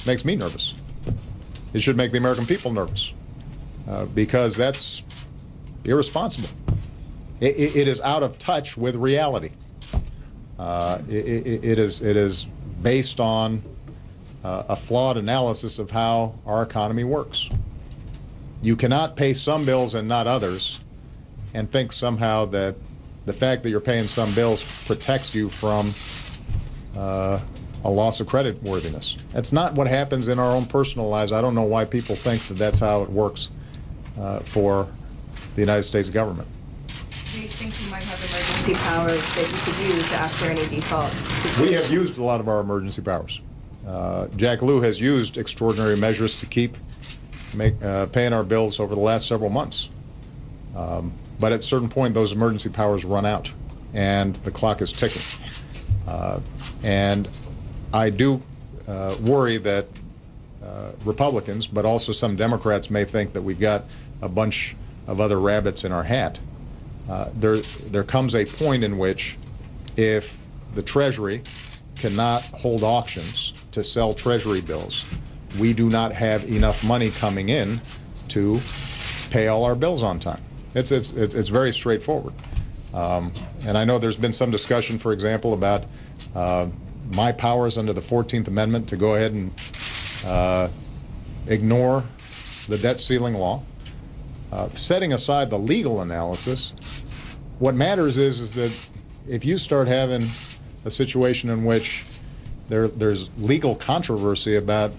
makes me nervous. It should make the American people nervous, because that's irresponsible. It is out of touch with reality. It is based on a flawed analysis of how our economy works. You cannot pay some bills and not others and think somehow that the fact that you're paying some bills protects you from a loss of credit worthiness. That's not what happens in our own personal lives. I don't know why people think that that's how it works for the United States government. Do you think you might have emergency powers that you could use after any default situation? We have used a lot of our emergency powers. Jack Lew has used extraordinary measures to keep paying our bills over the last several months. But at a certain point, those emergency powers run out, and the clock is ticking. And I do worry that Republicans, but also some Democrats, may think that we've got a bunch of other rabbits in our hat. There comes a point in which, if the Treasury cannot hold auctions to sell Treasury bills, we do not have enough money coming in to pay all our bills on time. It's very straightforward. And I know there's been some discussion, for example, about my powers under the 14th Amendment to go ahead and ignore the debt ceiling law. Setting aside the legal analysis, what matters is that if you start having a situation in which there's legal controversy about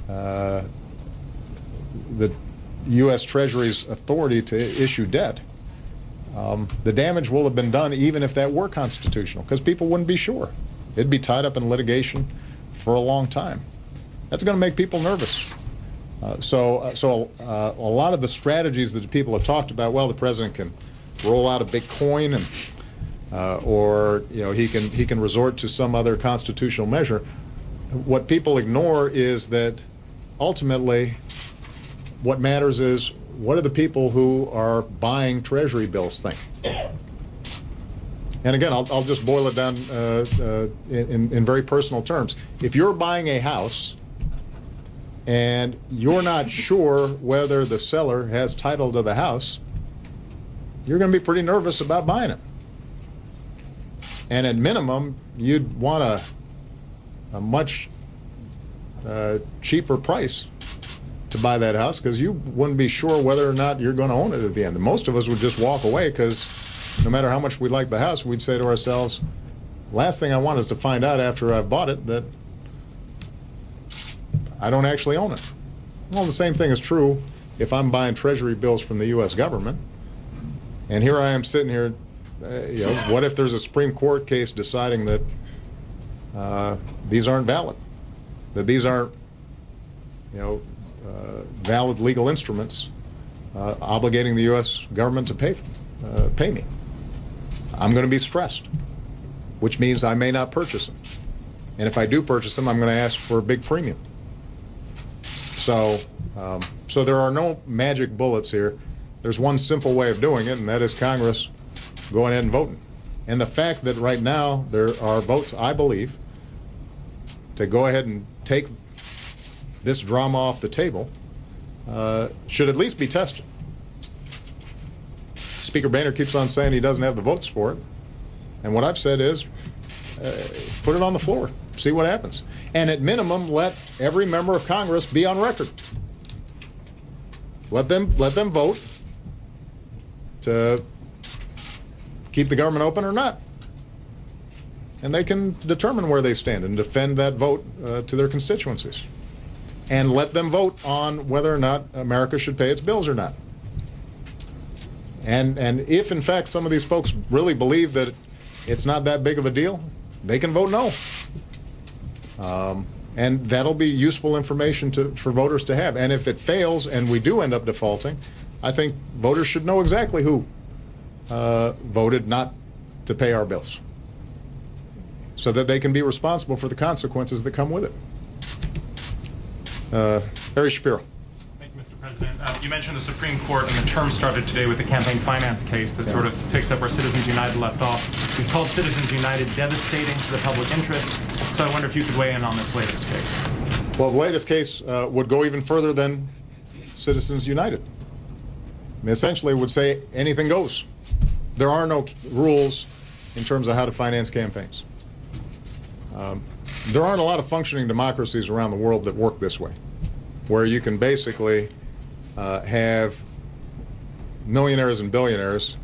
the U.S. Treasury's authority to issue debt, the damage will have been done even if that were constitutional, because people wouldn't be sure. It'd be tied up in litigation for a long time. That's going to make people nervous. So a lot of the strategies that people have talked about, well, the president can roll out a big coin, and or he can resort to some other constitutional measure. What people ignore is that ultimately what matters is, what do the people who are buying Treasury bills think? And again, I'll just boil it down in very personal terms. If you're buying a house and you're not sure whether the seller has title to the house, you're going to be pretty nervous about buying it. And at minimum, you'd want a much cheaper price to buy that house, because you wouldn't be sure whether or not you're going to own it at the end. And most of us would just walk away, because no matter how much we like the house, we'd say to ourselves, last thing I want is to find out after I've bought it that I don't actually own it. Well, the same thing is true if I'm buying Treasury bills from the U.S. government. And here I am sitting here, what if there's a Supreme Court case deciding that these aren't valid, that these aren't, valid legal instruments obligating the U.S. government to pay me? I'm going to be stressed, which means I may not purchase them. And if I do purchase them, I'm going to ask for a big premium. So there are no magic bullets here. There's one simple way of doing it, and that is Congress going ahead and voting. And the fact that right now there are votes, I believe, to go ahead and take this drama off the table should at least be tested. Speaker Boehner keeps on saying he doesn't have the votes for it. And what I've said is, put it on the floor, see what happens. And at minimum, let every member of Congress be on record. Let them vote to keep the government open or not. And they can determine where they stand and defend that vote to their constituencies. And let them vote on whether or not America should pay its bills or not. And if, in fact, some of these folks really believe that it's not that big of a deal, they can vote no. And that'll be useful information for voters to have. And if it fails and we do end up defaulting, I think voters should know exactly who voted not to pay our bills, so that they can be responsible for the consequences that come with it. Harry Shapiro. Thank you, Mr. President. You mentioned the Supreme Court, and the term started today with the campaign finance case that sort of picks up where Citizens United left off. We've called Citizens United devastating to the public interest, so I wonder if you could weigh in on this latest case. Well, the latest case would go even further than Citizens United. I mean, essentially, it would say anything goes. There are no rules in terms of how to finance campaigns. There aren't a lot of functioning democracies around the world that work this way, where you can basically have millionaires and billionaires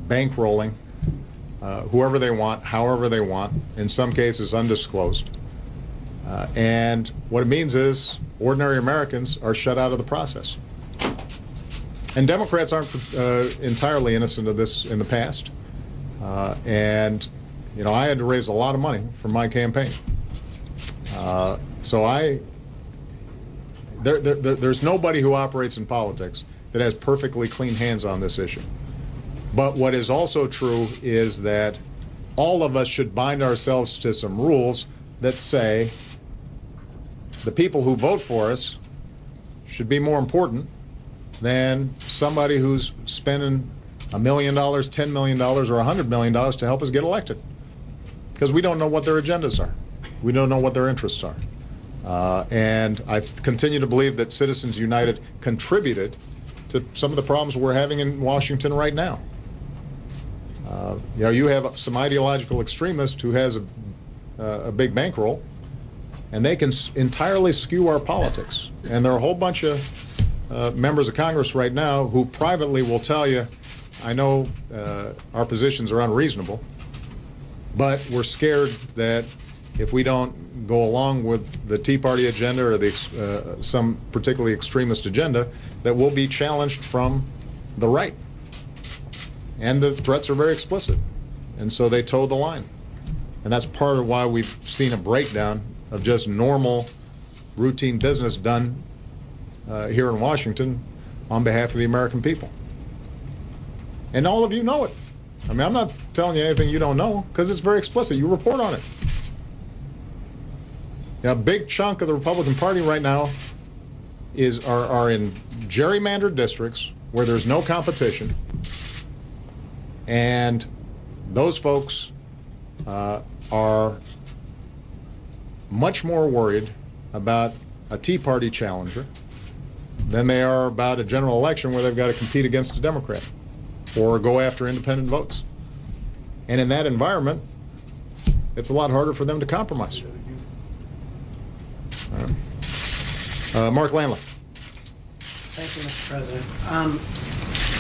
bankrolling whoever they want, however they want, in some cases undisclosed. And what it means is ordinary Americans are shut out of the process. And Democrats aren't entirely innocent of this in the past. And, you know, I had to raise a lot of money for my campaign. So there's nobody who operates in politics that has perfectly clean hands on this issue. But what is also true is that all of us should bind ourselves to some rules that say the people who vote for us should be more important than somebody who's spending $1 million, $10 million, or $100 million to help us get elected. Because we don't know what their agendas are. We don't know what their interests are. And I continue to believe that Citizens United contributed to some of the problems we're having in Washington right now. You know, you have some ideological extremist who has a big bankroll, and they can entirely skew our politics. And there are a whole bunch of members of Congress right now who privately will tell you, I know our positions are unreasonable, but we're scared that if we don't go along with the Tea Party agenda or some particularly extremist agenda, that we'll be challenged from the right. And the threats are very explicit. And so they toe the line. And that's part of why we've seen a breakdown of just normal, routine business done here in Washington on behalf of the American people. And all of you know it. I mean, I'm not telling you anything you don't know, because it's very explicit. You report on it. Now, a big chunk of the Republican Party right now are in gerrymandered districts where there's no competition, and those folks are much more worried about a Tea Party challenger than they are about a general election where they've got to compete against a Democrat or go after independent votes. And in that environment, it's a lot harder for them to compromise. Mark Landley. Thank you, Mr. President.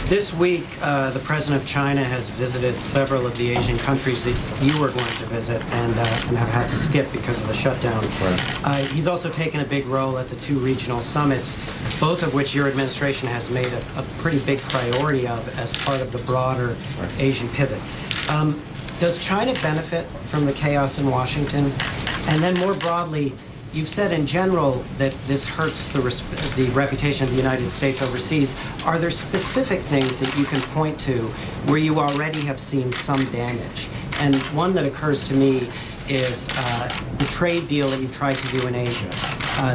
This week, the President of China has visited several of the Asian countries that you were going to visit and have had to skip because of the shutdown. Right. He's also taken a big role at the 2 regional summits, both of which your administration has made a pretty big priority of as part of the broader Asian pivot. Does China benefit from the chaos in Washington? And then more broadly, you've said in general that this hurts the reputation of the United States overseas. Are there specific things that you can point to where you already have seen some damage? And one that occurs to me is the trade deal that you've tried to do in Asia.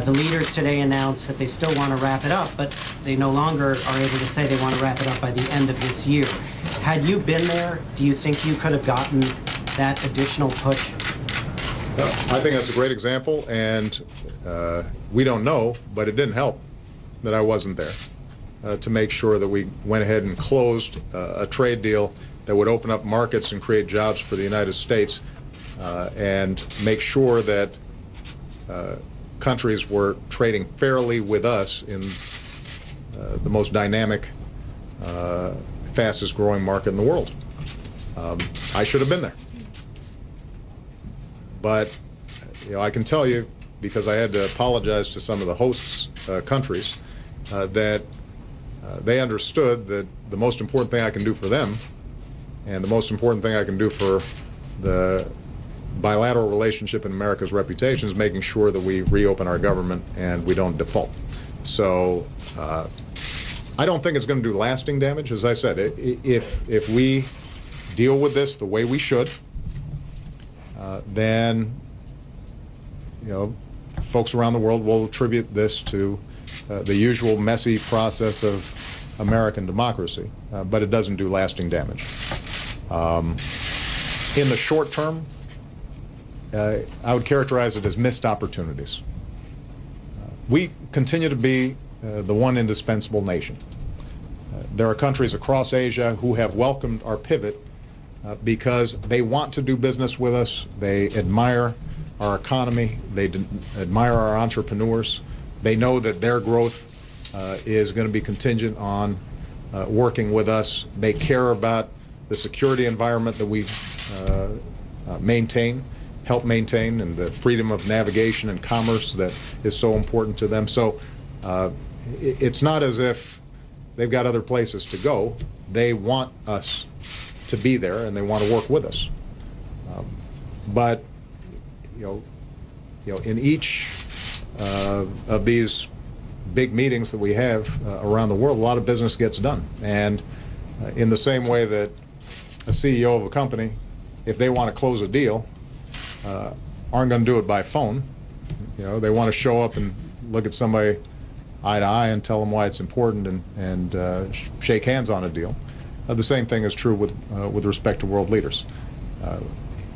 The leaders today announced that they still want to wrap it up, but they no longer are able to say they want to wrap it up by the end of this year. Had you been there, do you think you could have gotten that additional push? I think that's a great example, and we don't know, but it didn't help that I wasn't there to make sure that we went ahead and closed a trade deal that would open up markets and create jobs for the United States and make sure that countries were trading fairly with us in the most dynamic, fastest growing market in the world. I should have been there. But you know, I can tell you, because I had to apologize to some of the hosts' countries, that they understood that the most important thing I can do for them and the most important thing I can do for the bilateral relationship in America's reputation is making sure that we reopen our government and we don't default. So I don't think it's going to do lasting damage. As I said, if we deal with this the way we should, then you know, folks around the world will attribute this to the usual messy process of American democracy, but it doesn't do lasting damage. In the short term, I would characterize it as missed opportunities. we continue to be the one indispensable nation. There are countries across Asia who have welcomed our pivot because they want to do business with us. They admire our economy. They admire our entrepreneurs. They know that their growth is going to be contingent on working with us. They care about the security environment that we help maintain, and the freedom of navigation and commerce that is so important to them. So it's not as if they've got other places to go. They want us to be there, and they want to work with us. But in each of these big meetings that we have around the world, a lot of business gets done. And in the same way that a CEO of a company, if they want to close a deal, aren't going to do it by phone. They want to show up and look at somebody eye to eye and tell them why it's important, and shake hands on a deal. The same thing is true with respect to world leaders.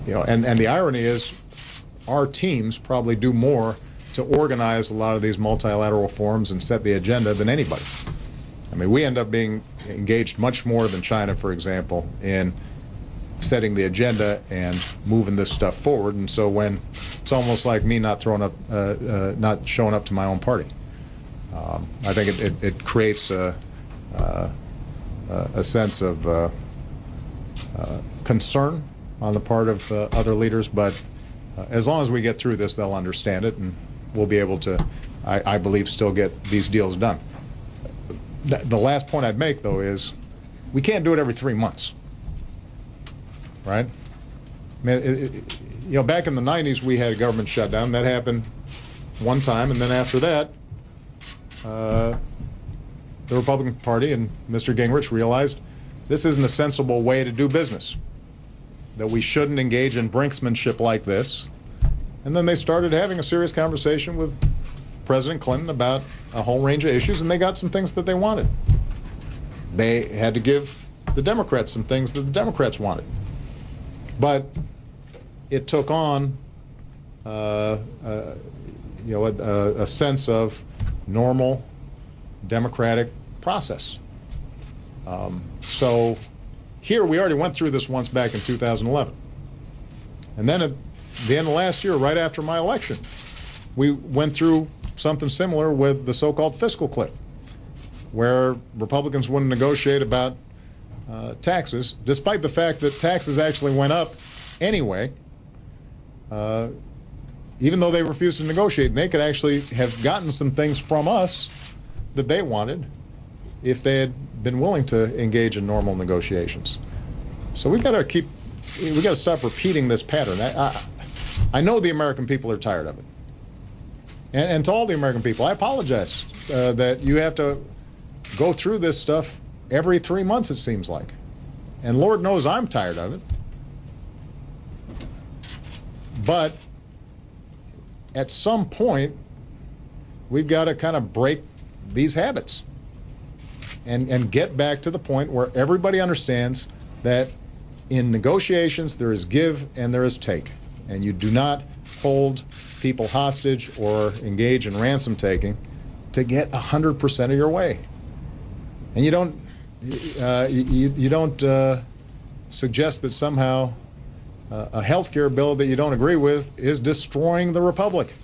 And the irony is, our teams probably do more to organize a lot of these multilateral forums and set the agenda than anybody. I mean, we end up being engaged much more than China, for example, in setting the agenda and moving this stuff forward. And so when it's almost like me not showing up to my own party. I think it creates a sense of concern on the part of other leaders, but as long as we get through this, they'll understand it, and we'll be able to, I believe, still get these deals done. The last point I'd make, though, is we can't do it every 3 months, right? I mean, back in the 90s, we had a government shutdown. That happened one time, and then after that, the Republican Party and Mr. Gingrich realized this isn't a sensible way to do business, that we shouldn't engage in brinksmanship like this. And then they started having a serious conversation with President Clinton about a whole range of issues, and they got some things that they wanted. They had to give the Democrats some things that the Democrats wanted. But it took on a sense of normal democratic process. So here we already went through this once back in 2011. And then at the end of last year, right after my election, we went through something similar with the so-called fiscal cliff, where Republicans wouldn't negotiate about taxes, despite the fact that taxes actually went up anyway, even though they refused to negotiate. And they could actually have gotten some things from us that they wanted if they had been willing to engage in normal negotiations. So we've got to stop repeating this pattern. I know the American people are tired of it. And to all the American people, I apologize that you have to go through this stuff every 3 months, it seems like. And Lord knows I'm tired of it. But at some point, we've got to kind of break these habits and get back to the point where everybody understands that in negotiations there is give and there is take. And you do not hold people hostage or engage in ransom taking to get 100% of your way. And you don't suggest that somehow a health care bill that you don't agree with is destroying the republic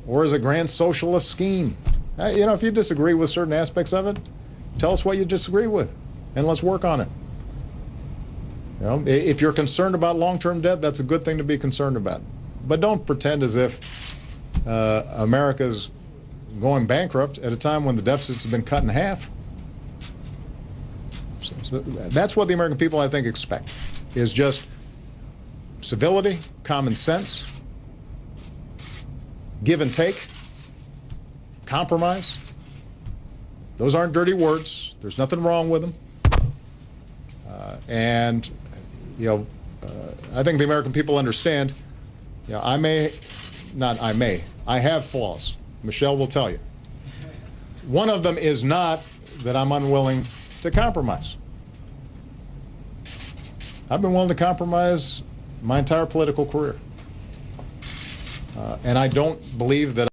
or is a grand socialist scheme. If you disagree with certain aspects of it, tell us what you disagree with, and let's work on it. If you're concerned about long-term debt, that's a good thing to be concerned about. But don't pretend as if America's going bankrupt at a time when the deficits have been cut in half. So that's what the American people, I think, expect, is just civility, common sense, give and take, compromise. Those aren't dirty words. There's nothing wrong with them. I think the American people understand, I have flaws. Michelle will tell you. One of them is not that I'm unwilling to compromise. I've been willing to compromise my entire political career. And I don't believe that